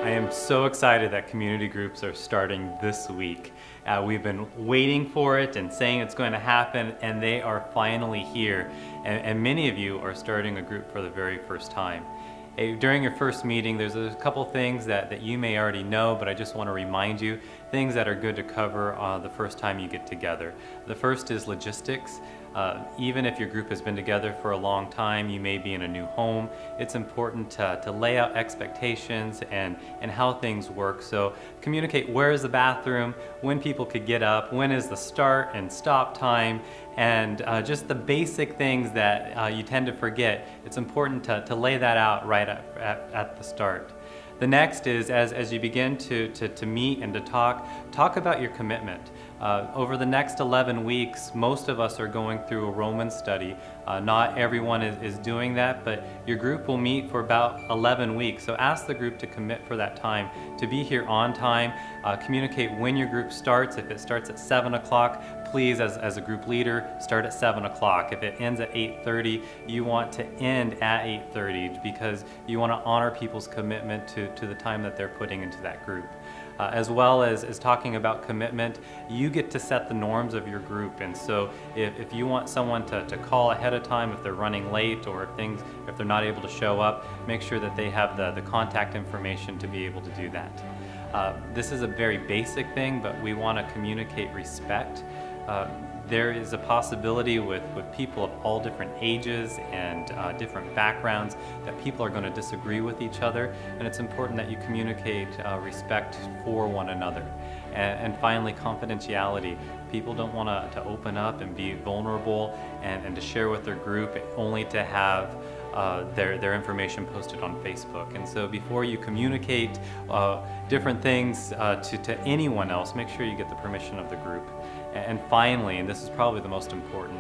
I am so excited that community groups are starting this week. We've been waiting for it and saying it's going to happen, and they are finally here. And many of you are starting a group for the very first time. During your first meeting, there's a couple things that you may already know, but I just want to remind you, things that are good to cover the first time you get together. The first is logistics. Even if your group has been together for a long time, you may be in a new home, it's important to lay out expectations and how things work. So communicate where is the bathroom, when people could get up, when is the start and stop time, and just the basic things that you tend to forget. It's important to lay that out right at the start. The next is as you begin to meet and to talk about your commitment. Over the next 11 weeks, most of us are going through a Romans study. Not everyone is doing that, but your group will meet for about 11 weeks. So ask the group to commit for that time, to be here on time. Communicate when your group starts. If it starts at 7 o'clock, please, as a group leader, start at 7 o'clock. If it ends at 8:30, you want to end at 8:30 because you want to honor people's commitment to the time that they're putting into that group. As well as talking about commitment, you get to set the norms of your group. And so if you want someone to call ahead of time if they're running late or if they're not able to show up, make sure that they have the contact information to be able to do that. This is a very basic thing, but we want to communicate respect. There is a possibility with people of all different ages and different backgrounds that people are going to disagree with each other, and it's important that you communicate respect for one another. And finally, confidentiality. People don't want to open up and be vulnerable and to share with their group only to have their information posted on Facebook. And so before you communicate different things to anyone else, make sure you get the permission of the group. And finally, and this is probably the most important,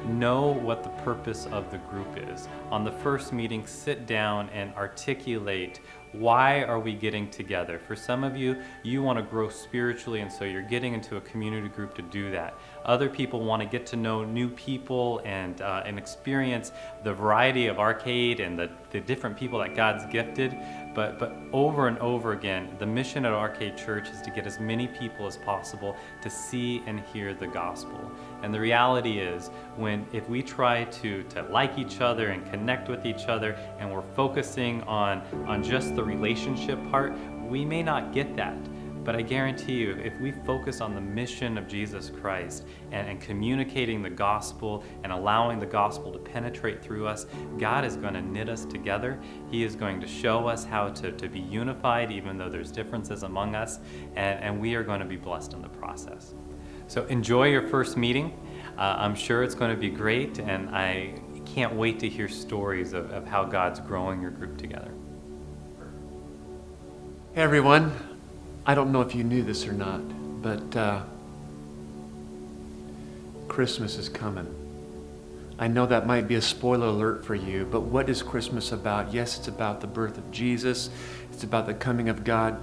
know what the purpose of the group is. On the first meeting, sit down and articulate, why are we getting together? For some of you, you want to grow spiritually, and so you're getting into a community group to do that. Other people want to get to know new people and experience the variety of Arcade and the different people that God's gifted. But over and over again, the mission at Arcade Church is to get as many people as possible to see and hear the gospel. And the reality is, if we try to like each other and connect with each other, and we're focusing on just the relationship part, we may not get that. But I guarantee you, if we focus on the mission of Jesus Christ and communicating the gospel and allowing the gospel to penetrate through us, God is going to knit us together. He is going to show us how to be unified, even though there's differences among us, and we are going to be blessed in the process. So enjoy your first meeting. I'm sure it's going to be great, and I can't wait to hear stories of how God's growing your group together. Hey everyone. I don't know if you knew this or not, but Christmas is coming. I know that might be a spoiler alert for you, but what is Christmas about? Yes, it's about the birth of Jesus. It's about the coming of God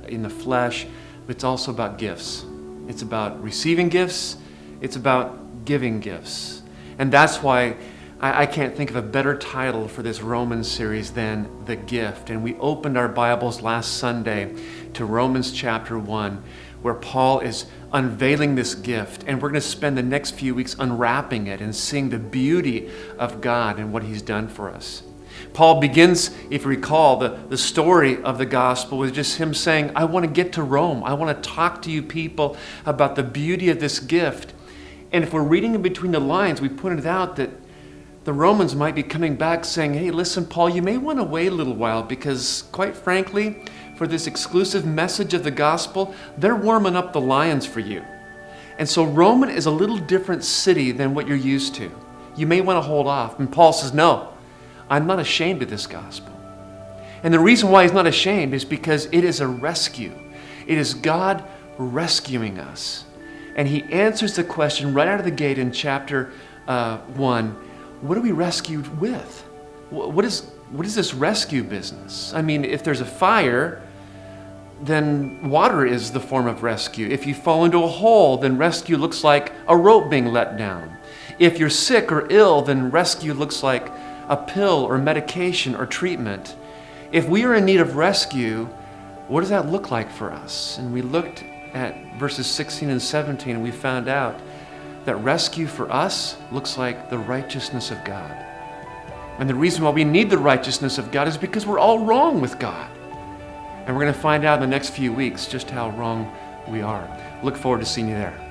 in the flesh, but it's also about gifts. It's about receiving gifts. It's about giving gifts. And that's why I can't think of a better title for this Romans series than The Gift. And we opened our Bibles last Sunday to Romans chapter 1, where Paul is unveiling this gift. And we're going to spend the next few weeks unwrapping it and seeing the beauty of God and what he's done for us. Paul begins, if you recall, the story of the gospel with just him saying, I want to get to Rome. I want to talk to you people about the beauty of this gift. And if we're reading in between the lines, we pointed out that the Romans might be coming back saying, hey, listen, Paul, you may want to wait a little while because, quite frankly, for this exclusive message of the gospel, they're warming up the lions for you. And so Rome is a little different city than what you're used to. You may want to hold off. And Paul says, no, I'm not ashamed of this gospel. And the reason why he's not ashamed is because it is a rescue. It is God rescuing us. And he answers the question right out of the gate in chapter 1. What are we rescued with? What is this rescue business? I mean, if there's a fire, then water is the form of rescue. If you fall into a hole, then rescue looks like a rope being let down. If you're sick or ill, then rescue looks like a pill or medication or treatment. If we are in need of rescue, what does that look like for us? And we looked at verses 16 and 17, and we found out that rescue for us looks like the righteousness of God. And the reason why we need the righteousness of God is because we're all wrong with God. And we're going to find out in the next few weeks just how wrong we are. Look forward to seeing you there.